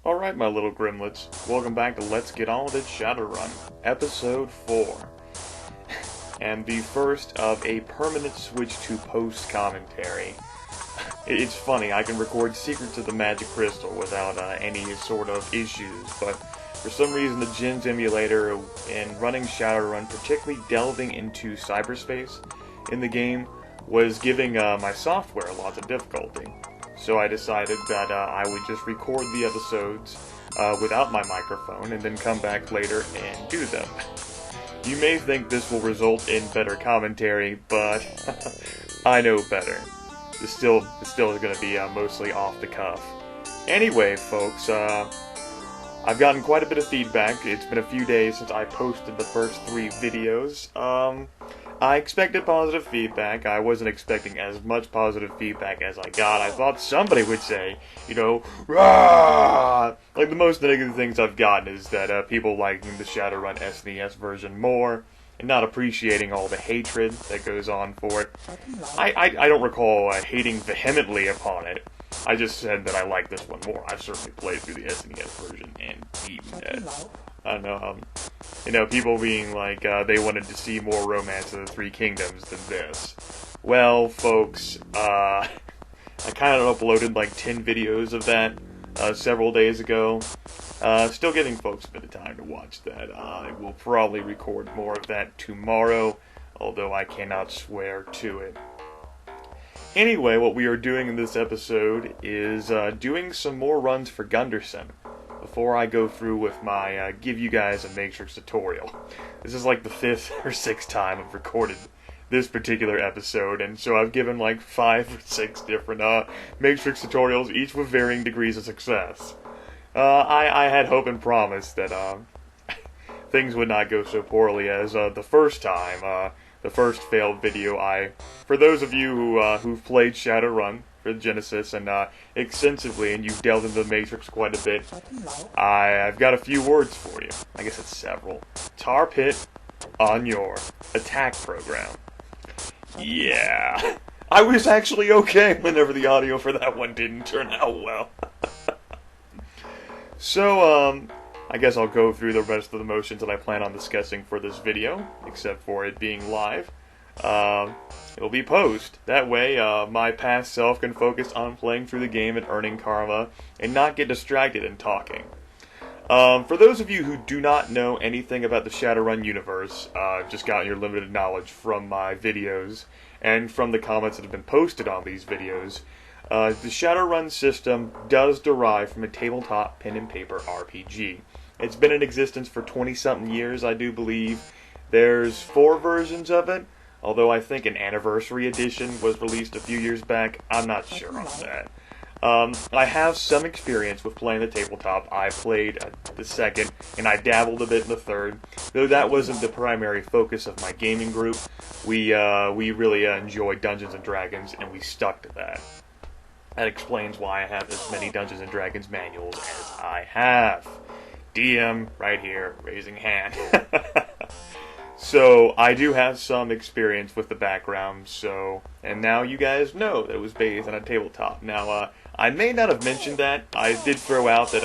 Alright, my little grimlets, welcome back to Let's Get On With It Shadowrun, Episode 4. And the first of a permanent switch to post-commentary. It's funny, I can record Secrets of the Magic Crystal without any sort of issues, but for some reason the Djinns emulator and running Shadowrun, particularly delving into cyberspace in the game, was giving my software lots of difficulty. So I decided that I would just record the episodes without my microphone and then come back later and do them. You may think this will result in better commentary, but I know better. It's still going to be mostly off the cuff. Anyway, folks, I've gotten quite a bit of feedback. It's been a few days since I posted the first 3 videos. I expected positive feedback. I wasn't expecting as much positive feedback as I got. I thought somebody would say, you know, "Rah!" Like, the most negative things I've gotten is that people liking the Shadowrun SNES version more, and not appreciating all the hatred that goes on for it. I don't recall hating vehemently upon it. I just said that I like this one more. I've certainly played through the SNES version and beaten it. I don't know, people being like, they wanted to see more Romance of the Three Kingdoms than this. Well, folks, I kind of uploaded like 10 videos of that several days ago. Still giving folks a bit of time to watch that. I will probably record more of that tomorrow, although I cannot swear to it. Anyway, what we are doing in this episode is doing some more runs for Gunderson before I go through with my give you guys a Matrix tutorial. This is like the 5th or 6th time I've recorded this particular episode, and so I've given like 5 or 6 different Matrix tutorials, each with varying degrees of success. I had hope and promise that things would not go so poorly as the first time. The first failed video. For those of you who've played Shadowrun for Genesis and extensively, and you've delved into the Matrix quite a bit, I've got a few words for you. I guess it's several. Tar pit on your attack program. Yeah, I was actually okay whenever the audio for that one didn't turn out well. So, I guess I'll go through the rest of the motions that I plan on discussing for this video, except for it being live. It'll be post. That way, my past self can focus on playing through the game and earning karma, and not get distracted in talking. For those of you who do not know anything about the Shadowrun universe, just got your limited knowledge from my videos, and from the comments that have been posted on these videos, the Shadowrun system does derive from a tabletop pen and paper RPG. It's been in existence for 20-something years, I do believe. There's 4 versions of it, although I think an anniversary edition was released a few years back. I'm not sure on that. I have some experience with playing the tabletop. I played the 2nd, and I dabbled a bit in the 3rd, though that wasn't the primary focus of my gaming group. We really enjoyed Dungeons & Dragons, and we stuck to that. That explains why I have as many Dungeons & Dragons manuals as I have. DM, right here, raising hand. So, I do have some experience with the background, and now you guys know that it was based on a tabletop. Now, I may not have mentioned that. I did throw out that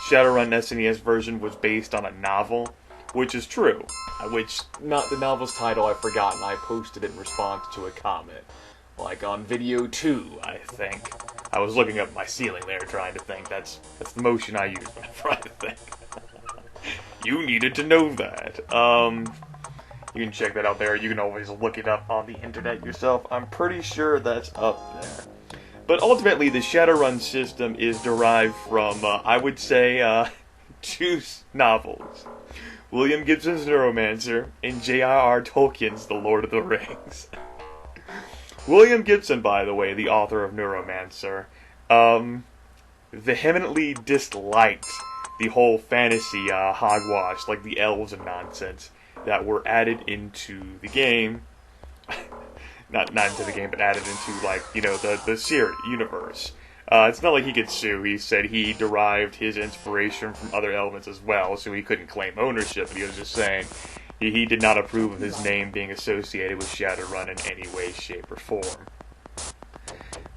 Shadowrun SNES version was based on a novel, which is true. The novel's title I've forgotten. I posted it in response to a comment. Like on video 2, I think. I was looking up my ceiling there trying to think. That's the motion I use when I try to think. You needed to know that. You can check that out there. You can always look it up on the internet yourself. I'm pretty sure that's up there. But ultimately, the Shadowrun system is derived from, I would say, 2 novels. William Gibson's Neuromancer and J.R.R. Tolkien's The Lord of the Rings. William Gibson, by the way, the author of Neuromancer, vehemently disliked the whole fantasy hogwash, like the elves and nonsense, that were added into the game. not into the game, but added into, like, the series universe. It's not like he could sue. He said he derived his inspiration from other elements as well, so he couldn't claim ownership, but he was just saying he did not approve of his name being associated with Shadowrun in any way, shape, or form.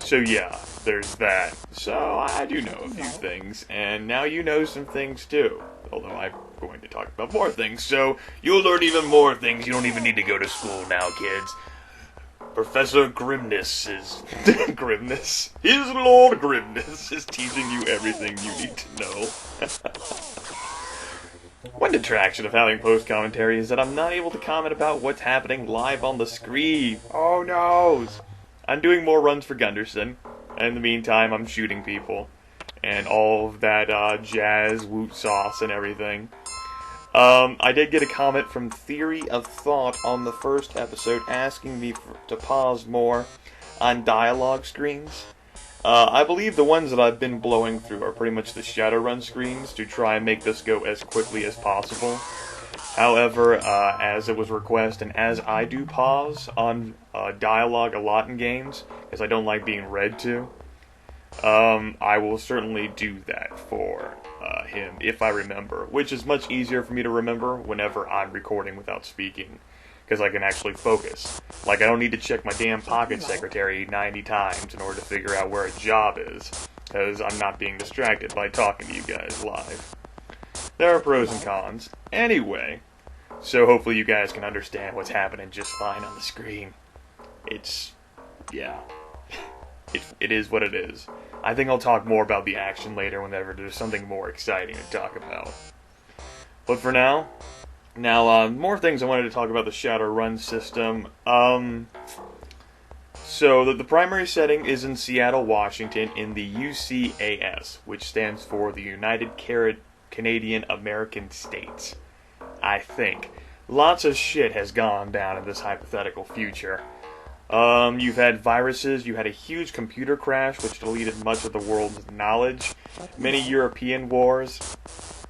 So yeah, there's that. So I do know a few things, and now you know some things too. Although I'm going to talk about more things, so you'll learn even more things. You don't even need to go to school now, kids. Professor Grimness is... Grimness? His Lord Grimness is teaching you everything you need to know. One detraction of having post-commentary is that I'm not able to comment about what's happening live on the screen. Oh no! I'm doing more runs for Gunderson, and in the meantime I'm shooting people. And all of that jazz, woot sauce, and everything. I did get a comment from Theory of Thought on the first episode asking me to pause more on dialogue screens. I believe the ones that I've been blowing through are pretty much the Shadowrun screens to try and make this go as quickly as possible. However, as it was requested, and as I do pause on dialogue a lot in games, because I don't like being read to, I will certainly do that for him, if I remember, which is much easier for me to remember whenever I'm recording without speaking, because I can actually focus. Like, I don't need to check my damn pocket secretary 90 times in order to figure out where a job is, because I'm not being distracted by talking to you guys live. There are pros and cons. Anyway, so hopefully you guys can understand what's happening just fine on the screen. Yeah. It is what it is. I think I'll talk more about the action later whenever there's something more exciting to talk about. But for now, more things I wanted to talk about the Shadowrun system. So the primary setting is in Seattle, Washington, in the UCAS, which stands for the United Canadian American States. I think. Lots of shit has gone down in this hypothetical future. You've had viruses, you had a huge computer crash which deleted much of the world's knowledge, many European wars,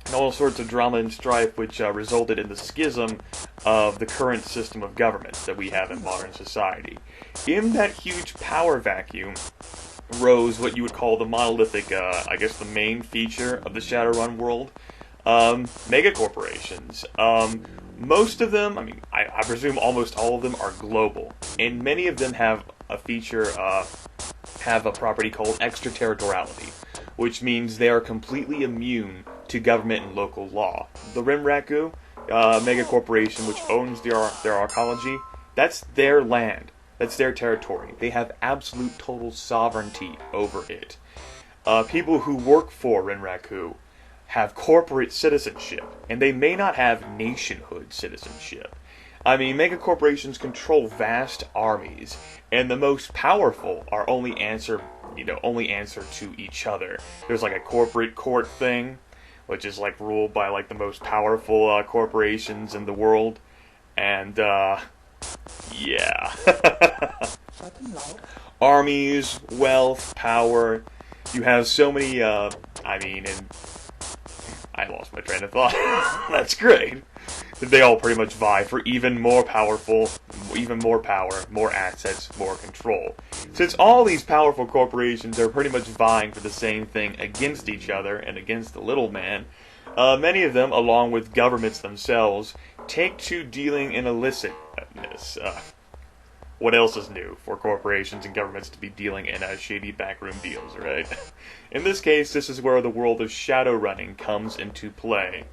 and all sorts of drama and strife which resulted in the schism of the current system of government that we have in modern society. In that huge power vacuum rose what you would call the monolithic, I guess the main feature of the Shadowrun world, megacorporations. Most of them, I presume almost all of them are global, and many of them have a feature, have a property called extraterritoriality, which means they are completely immune to government and local law. The Rimraku, megacorporation which owns their archaeology, that's their land, that's their territory. They have absolute total sovereignty over it. People who work for Rinraku have corporate citizenship, and they may not have nationhood citizenship. Megacorporations control vast armies, and the most powerful are only answer to each other. There's like a corporate court thing, which is like ruled by like the most powerful corporations in the world, and yeah. Armies, wealth, power. You have so many, and I lost my train of thought. That's great. They all pretty much vie for even more power, more assets, more control. Since all these powerful corporations are pretty much vying for the same thing against each other and against the little man, many of them, along with governments themselves, take to dealing in illicitness. What else is new for corporations and governments to be dealing in shady backroom deals, right? In this case, this is where the world of shadowrunning comes into play.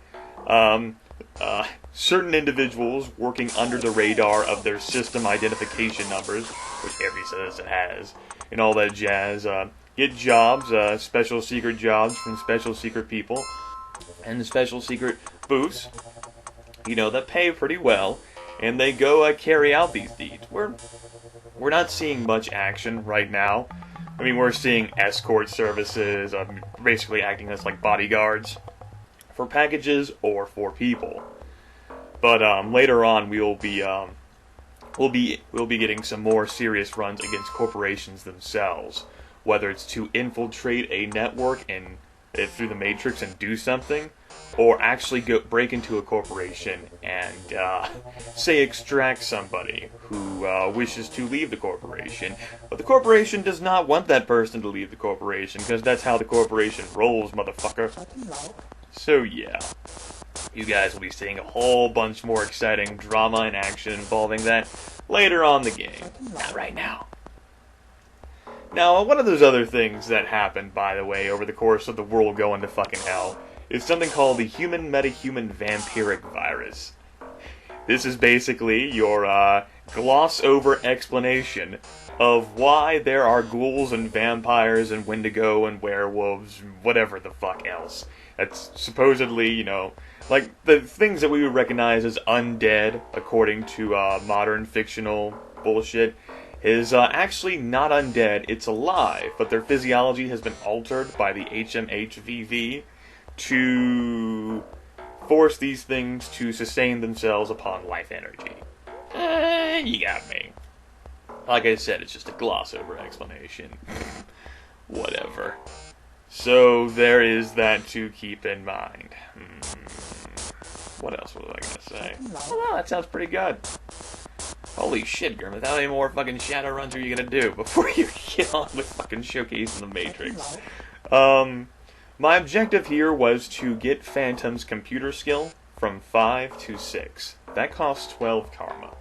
Certain individuals working under the radar of their system identification numbers, which every citizen has, and all that jazz, get jobs, special secret jobs from special secret people, and special secret booths, that pay pretty well, and they go carry out these deeds. We're not seeing much action right now. We're seeing escort services, basically acting as like bodyguards for packages or for people. But later on, we'll be getting some more serious runs against corporations themselves, whether it's to infiltrate a network and through the Matrix and do something, or actually break into a corporation and, say, extract somebody who wishes to leave the corporation. But the corporation does not want that person to leave the corporation, because that's how the corporation rolls, motherfucker. So, yeah. You guys will be seeing a whole bunch more exciting drama and action involving that later on in the game. Not right now. Now, one of those other things that happened, by the way, over the course of the world going to fucking hell, is something called the human metahuman vampiric virus. This is basically your gloss-over explanation of why there are ghouls and vampires and Wendigo and werewolves and whatever the fuck else. That's supposedly, you know, like the things that we would recognize as undead, according to modern fictional bullshit, is actually not undead, it's alive, but their physiology has been altered by the HMHVV to force these things to sustain themselves upon life energy. You got me. Like I said, it's just a gloss-over explanation. Whatever. So, there is that to keep in mind. What else was I gonna say? Oh, well, that sounds pretty good. Holy shit, Grimith, how many more fucking Shadowruns are you gonna do before you get on with fucking showcasing the Matrix? My objective here was to get Phantom's computer skill from 5 to 6. That costs 12 karma.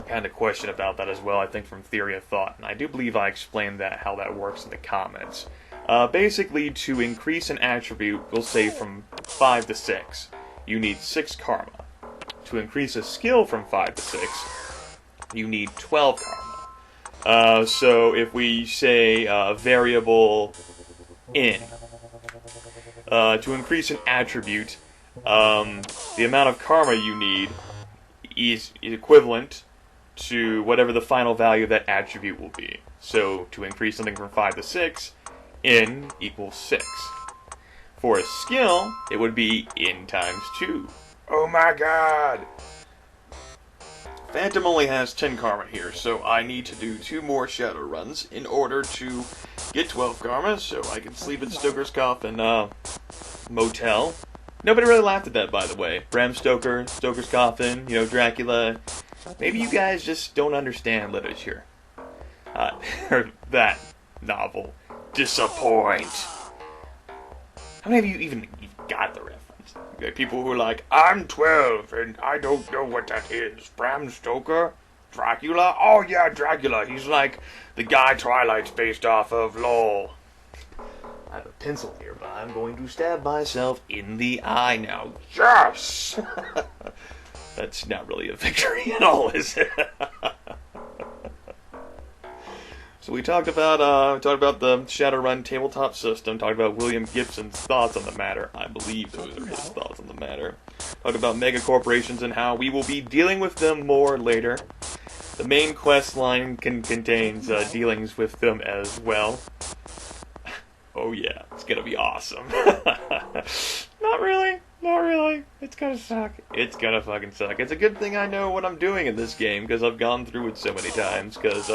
Kind of question about that as well, I think, from Theory of Thought, and I do believe I explained that, how that works in the comments. Basically, to increase an attribute, we'll say from 5 to 6, you need 6 karma. To increase a skill from 5 to 6, you need 12 karma. So if we say variable in, to increase an attribute, the amount of karma you need is equivalent to whatever the final value of that attribute will be. So to increase something from 5 to 6, in equals 6. For a skill, it would be in times 2. Oh my god! Phantom only has 10 karma here, so I need to do 2 more Shadowruns in order to get 12 karma, so I can sleep at Stoker's Coffin Motel. Nobody really laughed at that, by the way. Bram Stoker, Stoker's Coffin, you know, Dracula. Maybe you guys just don't understand literature. Or that novel. Disappoint. How many of you even got the reference? Okay, people who are like, I'm 12 and I don't know what that is. Bram Stoker? Dracula? Oh yeah, Dracula. He's like the guy Twilight's based off of, lol. I have a pencil here, but I'm going to stab myself in the eye now. Yes! That's not really a victory at all, is it? So we talked about the Shadowrun tabletop system, talked about William Gibson's thoughts on the matter. I believe those are his thoughts on the matter. Talked about mega corporations and how we will be dealing with them more later. The main quest line contains dealings with them as well. Oh yeah, it's gonna be awesome. Not really. It's gonna suck. It's gonna fucking suck. It's a good thing I know what I'm doing in this game, because I've gone through it so many times, because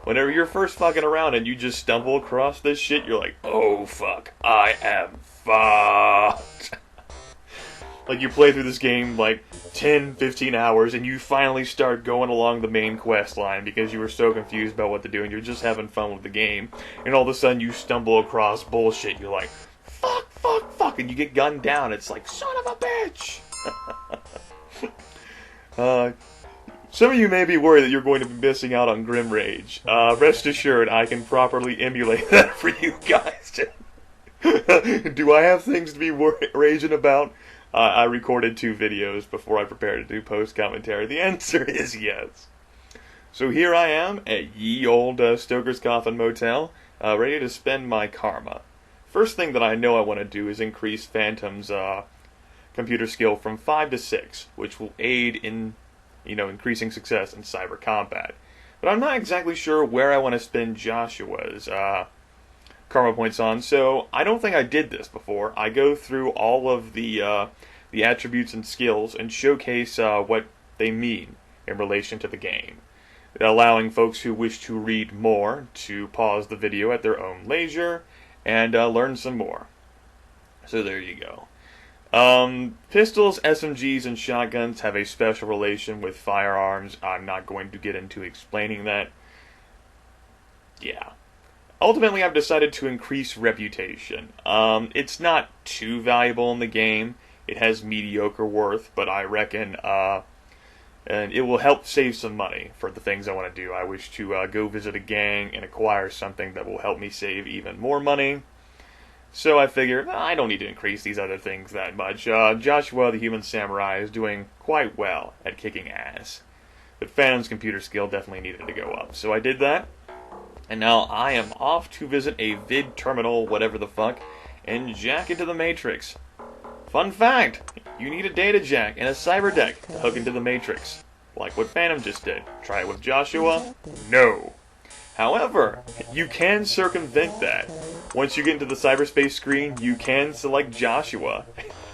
whenever you're first fucking around and you just stumble across this shit, you're like, oh fuck, I am fucked. Like, you play through this game, like, 10, 15 hours, and you finally start going along the main quest line because you were so confused about what to do, and you're just having fun with the game, and all of a sudden you stumble across bullshit, you're like, fuck, and you get gunned down, it's like, son of a bitch! Some of you may be worried that you're going to be missing out on Grim Rage. Rest assured, I can properly emulate that for you guys. Do I have things to be raging about? I recorded 2 videos before I prepared to do post-commentary. The answer is yes. So here I am at ye old Stoker's Coffin Motel, ready to spend my karma. First thing that I know I want to do is increase Phantom's computer skill from 5 to 6, which will aid in, you know, increasing success in cyber combat. But I'm not exactly sure where I want to spend Joshua's karma points on, so I don't think I did this before. I go through all of the attributes and skills and showcase what they mean in relation to the game, allowing folks who wish to read more to pause the video at their own leisure and learn some more. So there you go. Pistols, SMGs, and shotguns have a special relation with firearms. I'm not going to get into explaining that. Yeah. Ultimately, I've decided to increase reputation. It's not too valuable in the game. It has mediocre worth, but I reckon and it will help save some money for the things I want to do. I wish to go visit a gang and acquire something that will help me save even more money. So I figure, I don't need to increase these other things that much. Joshua the Human Samurai is doing quite well at kicking ass. But Phantom's computer skill definitely needed to go up. So I did that. And now I am off to visit a vid terminal, whatever the fuck, and jack into the Matrix. Fun fact, you need a data jack and a cyber deck to hook into the Matrix. Like what Phantom just did. Try it with Joshua? No. However, you can circumvent that. Once you get into the cyberspace screen, you can select Joshua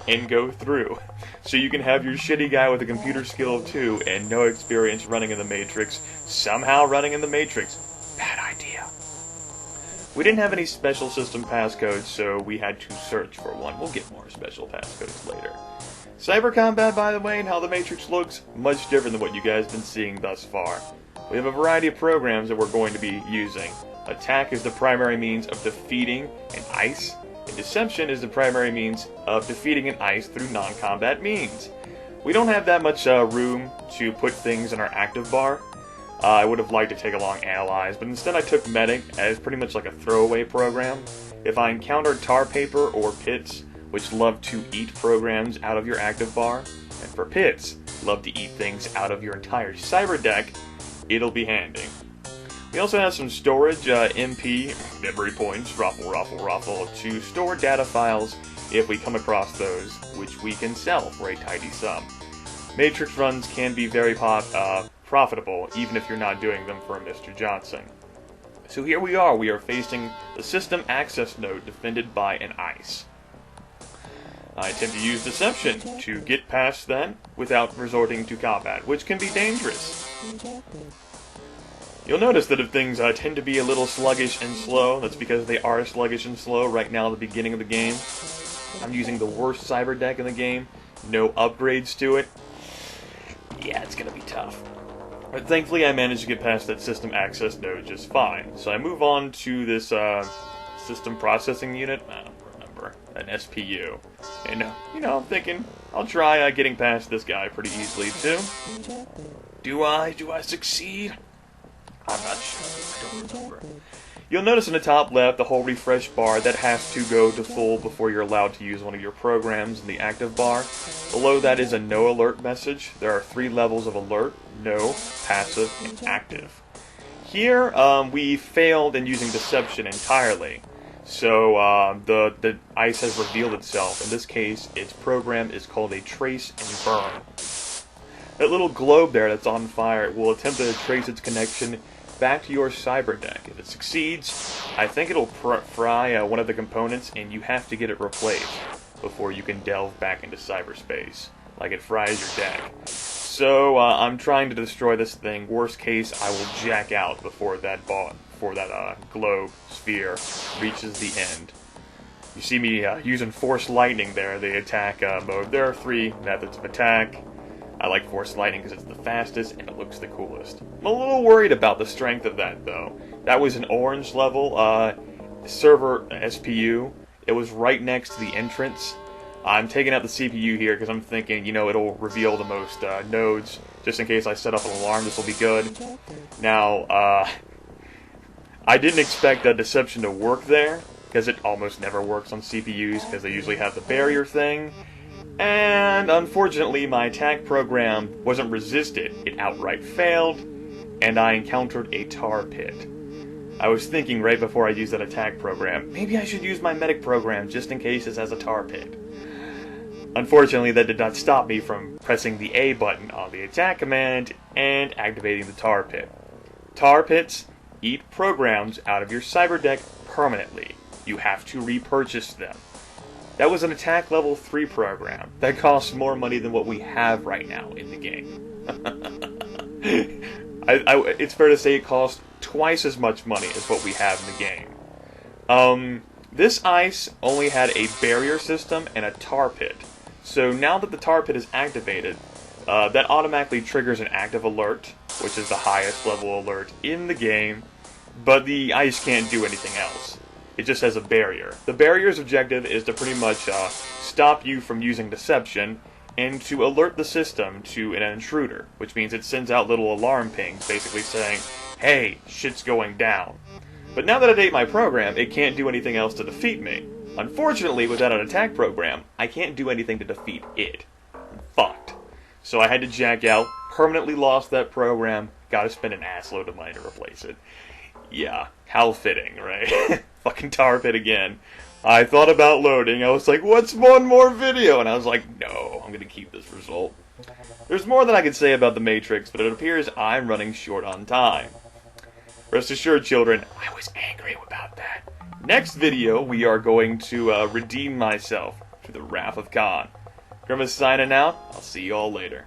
and go through. So you can have your shitty guy with a computer skill of 2 and no experience running in the Matrix, somehow running in the Matrix. Bad idea. We didn't have any special system passcodes, so we had to search for one. We'll get more special passcodes later. Cyber combat, by the way, and how the Matrix looks, much different than what you guys have been seeing thus far. We have a variety of programs that we're going to be using. Attack is the primary means of defeating an ice, and deception is the primary means of defeating an ice through non-combat means. We don't have that much room to put things in our active bar. I would have liked to take along Analyze, but instead I took Medic as pretty much like a throwaway program. If I encountered Tar Paper or Pits, which love to eat programs out of your active bar, and for Pits, love to eat things out of your entire cyber deck, it'll be handy. We also have some storage, MP, memory points, raffle, to store data files if we come across those, which we can sell for a tidy sum. Matrix runs can be very profitable, even if you're not doing them for Mr. Johnson. So here we are facing the system access node defended by an ice. I attempt to use deception to get past that without resorting to combat, which can be dangerous. You'll notice that if things tend to be a little sluggish and slow, that's because they are sluggish and slow right now at the beginning of the game. I'm using the worst cyber deck in the game, no upgrades to it. Yeah, it's gonna be tough. But thankfully I managed to get past that system access node just fine. So I move on to this system processing unit, I don't remember, an SPU. And, I'm thinking, I'll try getting past this guy pretty easily too. Do I succeed? I'm not sure, I don't remember. You'll notice in the top left the whole refresh bar that has to go to full before you're allowed to use one of your programs in the active bar. Below that is a no alert message. There are 3 levels of alert: no, passive, and active. Here we failed in using deception entirely. So the ice has revealed itself. In this case, its program is called a trace and burn. That little globe there that's on fire will attempt to trace its connection back to your cyber deck. If it succeeds, I think it'll fry one of the components, and you have to get it replaced before you can delve back into cyberspace, like it fries your deck. So I'm trying to destroy this thing. Worst case, I will jack out before that globe sphere reaches the end. You see me using Force Lightning there, the attack mode. There are 3 methods of attack. I like Force Lightning because it's the fastest and it looks the coolest. I'm a little worried about the strength of that, though. That was an orange level server SPU. It was right next to the entrance. I'm taking out the CPU here because I'm thinking, it'll reveal the most nodes. Just in case I set up an alarm, this will be good. Now, I didn't expect that deception to work there, because it almost never works on CPUs, because they usually have the barrier thing. And unfortunately, my attack program wasn't resisted. It outright failed, and I encountered a tar pit. I was thinking right before I used that attack program, maybe I should use my medic program just in case it has a tar pit. Unfortunately, that did not stop me from pressing the A button on the attack command and activating the tar pit. Tar pits eat programs out of your cyber deck permanently. You have to repurchase them. That was an attack level 3 program. That costs more money than what we have right now in the game. It's fair to say it costs twice as much money as what we have in the game. This ice only had a barrier system and a tar pit. So now that the tar pit is activated, that automatically triggers an active alert, which is the highest level alert in the game, but the ice can't do anything else. It just has a barrier. The barrier's objective is to pretty much stop you from using deception and to alert the system to an intruder, which means it sends out little alarm pings basically saying, hey, shit's going down. But now that I ate my program, it can't do anything else to defeat me. Unfortunately, without an attack program, I can't do anything to defeat it. I'm fucked. So I had to jack out, permanently lost that program, gotta spend an assload of money to replace it. Yeah, how fitting, right? Fucking tar pit again. I thought about loading, I was like, what's one more video? And I was like, no, I'm gonna keep this result. There's more that I could say about the Matrix, but it appears I'm running short on time. Rest assured, children, I was angry about that. Next video, we are going to redeem myself to the Wrath of Khan. Grimith signing out. I'll see you all later.